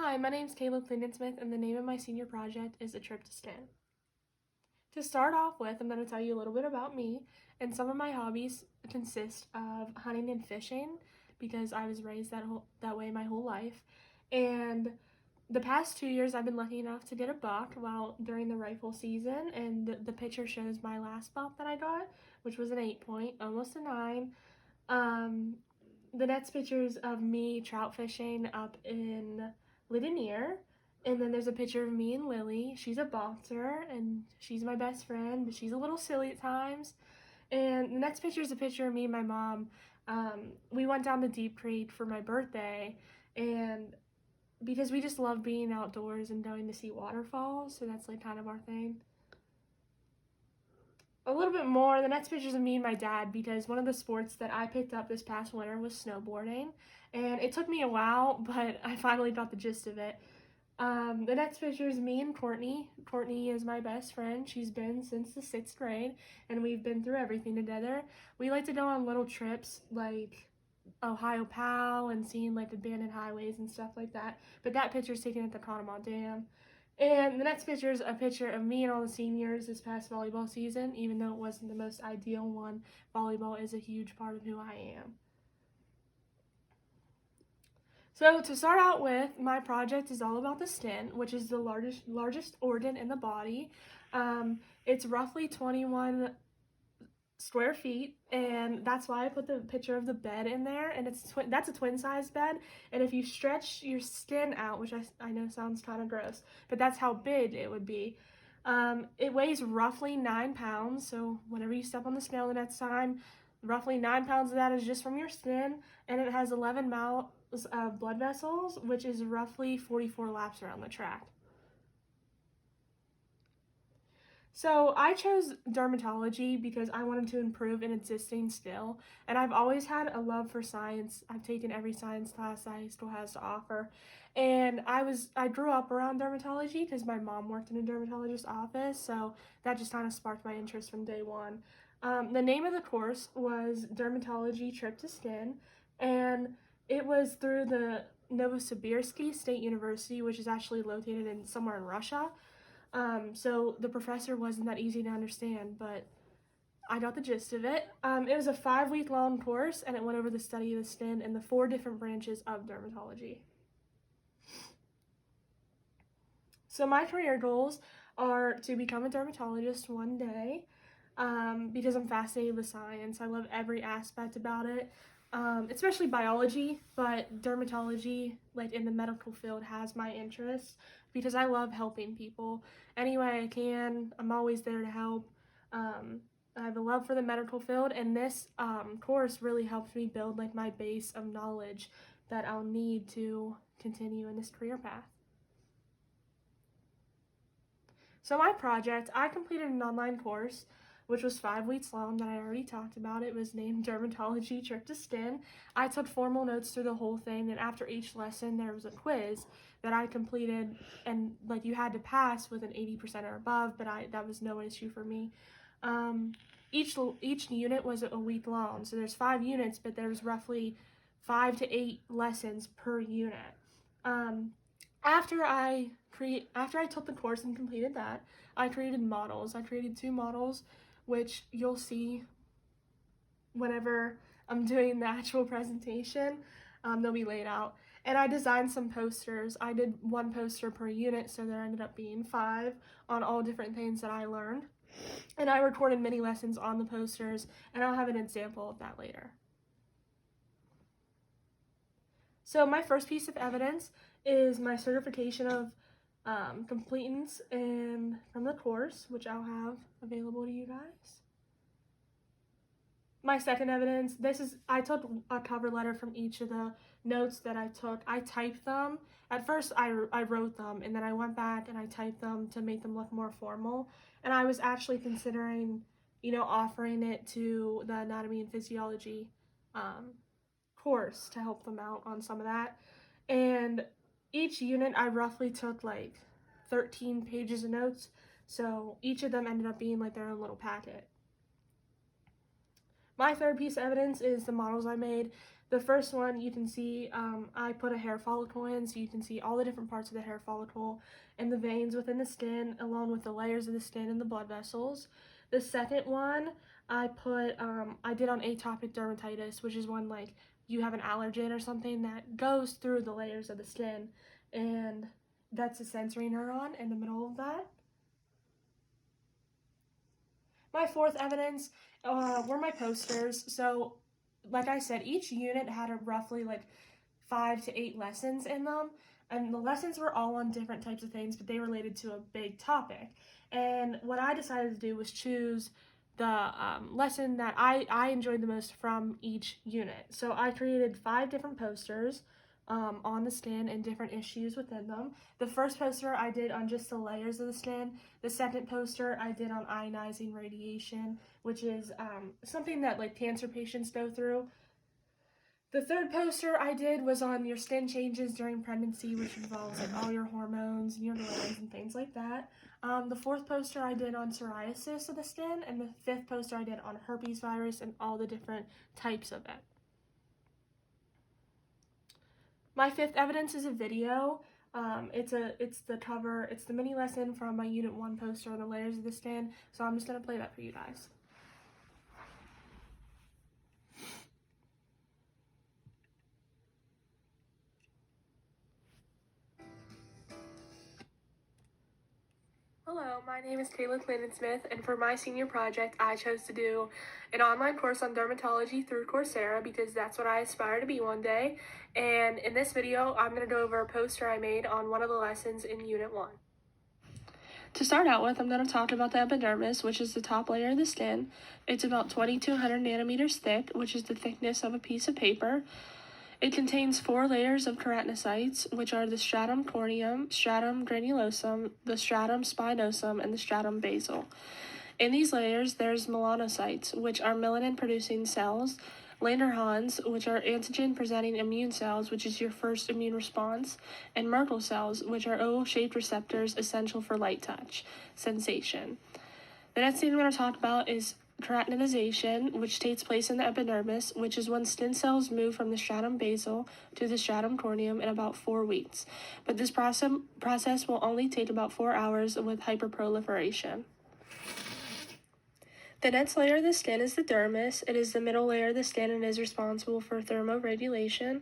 Hi, my name is Caleb Klingensmith, and the name of my senior project is A Trip to Stanton. To start off with, I'm going to tell you a little bit about me, and some of my hobbies consist of hunting and fishing because I was raised that way my whole life. And the past 2 years, I've been lucky enough to get a buck during the rifle season, and the picture shows my last buck that I got, which was an 8-point, almost a 9. Um, the next pictures of me trout fishing up in Ligonier. And then there's a picture of me and Lily. She's a boxer and she's my best friend, but she's a little silly at times. And the next picture is a picture of me and my mom. We went down to Deep Creek for my birthday, and because we just love being outdoors and going to see waterfalls, so that's like kind of our thing. A little bit more, the next picture is of me and my dad, because one of the sports that I picked up this past winter was snowboarding, and it took me a while, but I finally got the gist of it. The next picture is me and Courtney. Courtney is my best friend. She's been since the 6th grade, and we've been through everything together. We like to go on little trips like Ohio POW and seeing like abandoned highways and stuff like that. But that picture is taken at the Conemaugh Dam. And the next picture is a picture of me and all the seniors this past volleyball season. Even though it wasn't the most ideal one, volleyball is a huge part of who I am. So to start out with, my project is all about the stent, which is the largest organ in the body. It's roughly 21 square feet, and that's why I put the picture of the bed in there, and that's a twin-size bed, and if you stretch your skin out, which I know sounds kind of gross, but that's how big it would be. It weighs roughly 9 pounds, so whenever you step on the scale the next time, roughly 9 pounds of that is just from your skin, and it has 11 miles of blood vessels, which is roughly 44 laps around the track. So I chose dermatology because I wanted to improve an existing skill, and I've always had a love for science. I've taken every science class high school has to offer, and I grew up around dermatology because my mom worked in a dermatologist's office, so that just kind of sparked my interest from day one. The name of the course was Dermatology Trip to Skin, and it was through the Novosibirsk State University, which is actually located somewhere in Russia. So the professor wasn't that easy to understand, but I got the gist of it. It was a 5-week long course, and it went over the study of the skin and the 4 different branches of dermatology. So my career goals are to become a dermatologist one day, because I'm fascinated with science. I love every aspect about it, especially biology, but dermatology, like in the medical field, has my interest because I love helping people any way I can. I'm always there to help. I have a love for the medical field, and this course really helped me build like my base of knowledge that I'll need to continue in this career path. So my project, I completed an online course which was 5 weeks long that I already talked about. It was named Dermatology Trip to Skin. I took formal notes through the whole thing, and after each lesson there was a quiz that I completed, and like you had to pass with an 80% or above, but that was no issue for me. Each unit was a week long, so there's 5 units, but there's roughly 5 to 8 lessons per unit. After I took the course and completed that, I created models. I created 2 models, which you'll see whenever I'm doing the actual presentation. They'll be laid out. And I designed some posters. I did 1 poster per unit, so there ended up being 5 on all different things that I learned. And I recorded mini lessons on the posters, and I'll have an example of that later. So my first piece of evidence is my certification of completeness from the course, which I'll have available to you guys. My second evidence, I took a cover letter from each of the notes that I took. I typed them. At first I wrote them, and then I went back and I typed them to make them look more formal. And I was actually considering, offering it to the anatomy and physiology course to help them out on some of that. And each unit I roughly took like 13 pages of notes, so each of them ended up being like their own little packet. My third piece of evidence is the models I made. The first one, you can see I put a hair follicle in, so you can see all the different parts of the hair follicle and the veins within the skin, along with the layers of the skin and the blood vessels. The second one, I did on atopic dermatitis, which is when like you have an allergen or something that goes through the layers of the skin, and that's a sensory neuron in the middle of that. My fourth evidence were my posters. So, like I said, each unit had a roughly like 5 to 8 lessons in them, and the lessons were all on different types of things, but they related to a big topic. And what I decided to do was choose the lesson that I enjoyed the most from each unit. So I created 5 different posters on the skin and different issues within them. The first poster I did on just the layers of the skin. The second poster I did on ionizing radiation, which is something that like cancer patients go through. The third poster I did was on your skin changes during pregnancy, which involves like all your hormones and your glands and things like that. The fourth poster I did on psoriasis of the skin, and the fifth poster I did on herpes virus and all the different types of it. My fifth evidence is a video. It's the mini lesson from my Unit 1 poster on the layers of the skin, so I'm just going to play that for you guys. Hello, my name is Kayla Clinton-Smith, and for my senior project, I chose to do an online course on dermatology through Coursera because that's what I aspire to be one day. And in this video, I'm going to go over a poster I made on one of the lessons in Unit 1. To start out with, I'm going to talk about the epidermis, which is the top layer of the skin. It's about 2200 nanometers thick, which is the thickness of a piece of paper. It contains 4 layers of keratinocytes, which are the stratum corneum, stratum granulosum, the stratum spinosum, and the stratum basal. In these layers, there's melanocytes, which are melanin-producing cells, Langerhans, which are antigen-presenting immune cells, which is your first immune response, and Merkel cells, which are oval-shaped receptors essential for light touch sensation. The next thing I'm going to talk about is keratinization, which takes place in the epidermis, which is when skin cells move from the stratum basal to the stratum corneum in about 4 weeks. But this process will only take about 4 hours with hyperproliferation. The next layer of the skin is the dermis. It is the middle layer of the skin and is responsible for thermoregulation.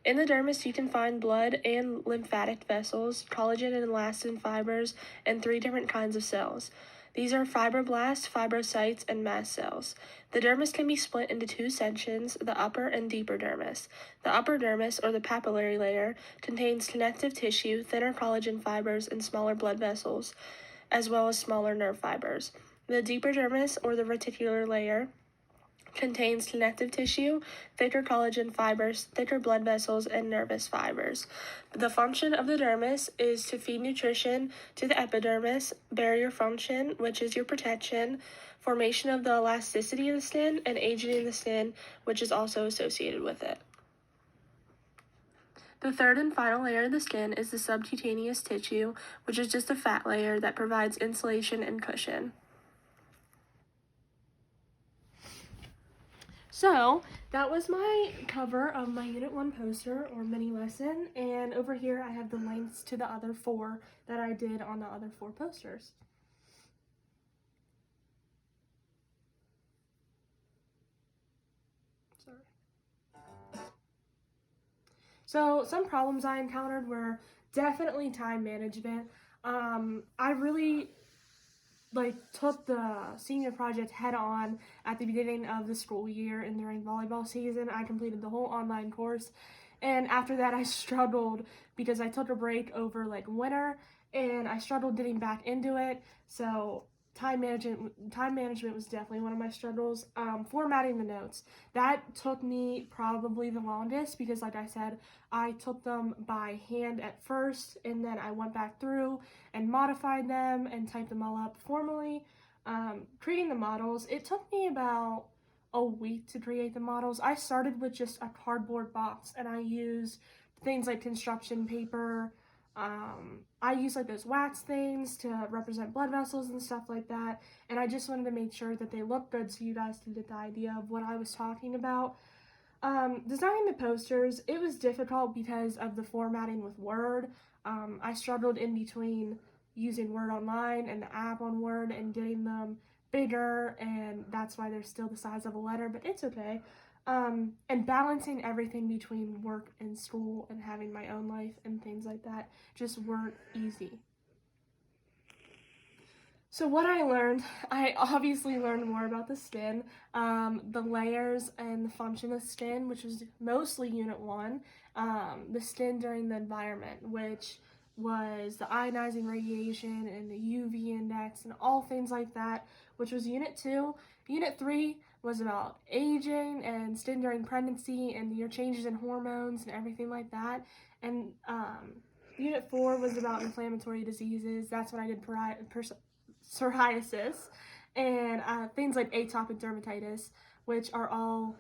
In the dermis, you can find blood and lymphatic vessels, collagen and elastin fibers, and 3 different kinds of cells. These are fibroblasts, fibrocytes, and mast cells. The dermis can be split into 2 sections, the upper and deeper dermis. The upper dermis, or the papillary layer, contains connective tissue, thinner collagen fibers, and smaller blood vessels, as well as smaller nerve fibers. The deeper dermis, or the reticular layer, contains connective tissue, thicker collagen fibers, thicker blood vessels, and nervous fibers. The function of the dermis is to feed nutrition to the epidermis, barrier function, which is your protection, formation of the elasticity of the skin, and aging of the skin, which is also associated with it. The third and final layer of the skin is the subcutaneous tissue, which is just a fat layer that provides insulation and cushion. So, that was my cover of my Unit 1 poster, or mini lesson, and over here I have the links to the other 4 that I did on the other 4 posters. Sorry. So, some problems I encountered were definitely time management. I really took the senior project head on at the beginning of the school year, and during volleyball season I completed the whole online course, and after that I struggled because I took a break over winter and I struggled getting back into it. So time management was definitely one of my struggles. Formatting the notes, that took me probably the longest because, like I said, I took them by hand at first, and then I went back through and modified them and typed them all up formally. Creating the models, it took me about a week to create the models. I started with just a cardboard box, and I used things like construction paper. I use those wax things to represent blood vessels and stuff like that, and I just wanted to make sure that they looked good so you guys could get the idea of what I was talking about. Designing the posters, it was difficult because of the formatting with Word. I struggled in between using Word Online and the app on Word and getting them bigger, and that's why they're still the size of a letter, but it's okay. And balancing everything between work and school and having my own life and things like that just weren't easy. So what I obviously learned more about the STEN, the layers and the function of STEN, which was mostly Unit 1, the STEN during the environment, which was the ionizing radiation and the UV index and all things like that, which was Unit 2. Unit 3 was about aging and STEN during pregnancy and your changes in hormones and everything like that. And Unit 4 was about inflammatory diseases. That's when I did psoriasis, and things like atopic dermatitis, which are all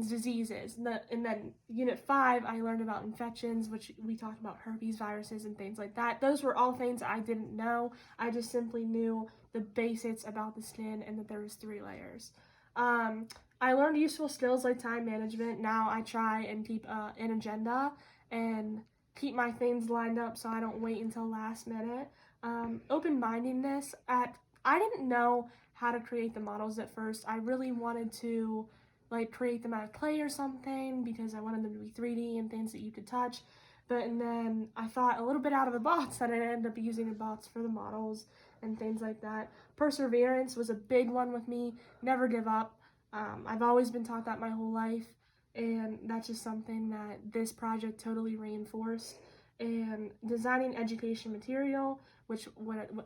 diseases. And then Unit 5, I learned about infections, which we talked about herpes viruses and things like that. Those were all things I didn't know. I just simply knew the basics about the skin and that there was 3 layers. I learned useful skills like time management. Now I try and keep an agenda and keep my things lined up so I don't wait until last minute. Open-mindedness. I didn't know how to create the models at first. I really wanted to create them out of clay or something because I wanted them to be 3D and things that you could touch. And then I thought a little bit out of the box that I ended up using a box for the models and things like that. Perseverance was a big one with me. Never give up. I've always been taught that my whole life, and that's just something that this project totally reinforced. And designing education material, which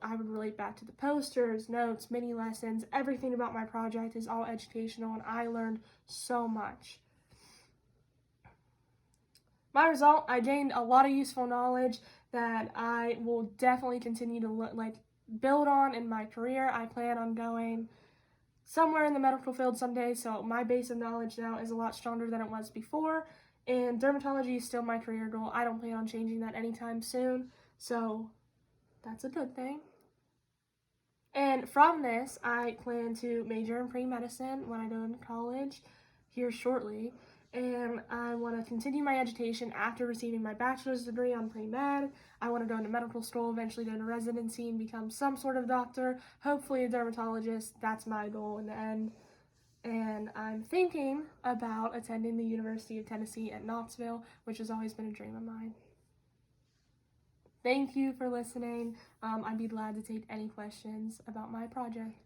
I would relate back to the posters, notes, mini lessons, everything about my project is all educational, and I learned so much. My result, I gained a lot of useful knowledge that I will definitely continue to build on in my career. I plan on going somewhere in the medical field someday, so my base of knowledge now is a lot stronger than it was before, and dermatology is still my career goal. I don't plan on changing that anytime soon, so that's a good thing. And from this, I plan to major in pre-medicine when I go into college here shortly, and I want to continue my education after receiving my bachelor's degree on pre-med. I want to go into medical school, eventually go into residency and become some sort of doctor, hopefully a dermatologist. That's my goal in the end. And I'm thinking about attending the University of Tennessee at Knoxville, which has always been a dream of mine. Thank you for listening. I'd be glad to take any questions about my project.